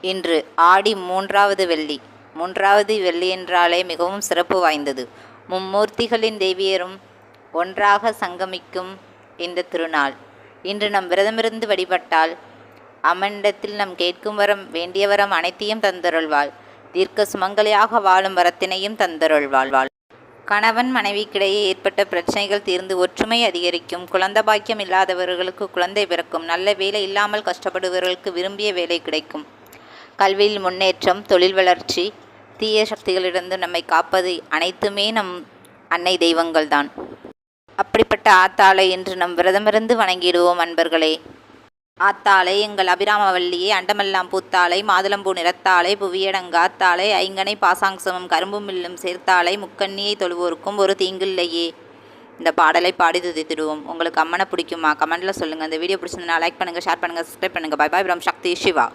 இன்று ஆடி மூன்றாவது வெள்ளி. மூன்றாவது வெள்ளி என்றாலே மிகவும் சிறப்பு வாய்ந்தது. மும்மூர்த்திகளின் தேவியரும் ஒன்றாக சங்கமிக்கும் இந்த திருநாள். இன்று நம் விரதமிருந்து வழிபட்டால் அம்மனிடத்தில் நம் கேட்கும் வரம், வேண்டிய வரம் அனைத்தையும் தந்தருள்வாள். தீர்க்க சுமங்கலியாக வாழும் வரத்தினையும் தந்தருள்வாள். கணவன் மனைவிக்கிடையே ஏற்பட்ட பிரச்சனைகள் தீர்ந்து ஒற்றுமை அதிகரிக்கும். குழந்தை பாக்கியம் இல்லாதவர்களுக்கு குழந்தை பிறக்கும். நல்ல வேலை இல்லாமல் கஷ்டப்படுபவர்களுக்கு விரும்பிய வேலை கிடைக்கும். கல்வியில் முன்னேற்றம், தொழில் வளர்ச்சி, தீய சக்திகளிலிருந்து நம்மை காப்பது அனைத்துமே நம் அன்னை தெய்வங்கள்தான். அப்படிப்பட்ட ஆத்தாளை இன்று நம் விரதமிருந்து வணங்கிடுவோம் அன்பர்களே. ஆத்தாளை, எங்கள் அபிராமவல்லியே, அண்டமெல்லாம் பூத்தாளை, மாதுளம்பூ நிறத்தாளை, புவியடங்காத்தாளை, ஐங்கனை பாசாங்சமும் கரும்பும் மில்லும் சேர்த்தாளை, முக்கண்ணியை தொழுவோருக்கும் ஒரு தீங்கில்லையே. இந்த பாடலை பாடி துதித்திடுவோம். உங்களுக்கு அம்மனை பிடிக்குமா? கமெண்ட்டில் சொல்லுங்கள். இந்த வீடியோ பிடிச்சிருந்தா லைக் பண்ணுங்கள், ஷேர் பண்ணுங்கள், சப்ஸ்கிரைப் பண்ணுங்கள். பாய் பாய். சக்தி சிவா.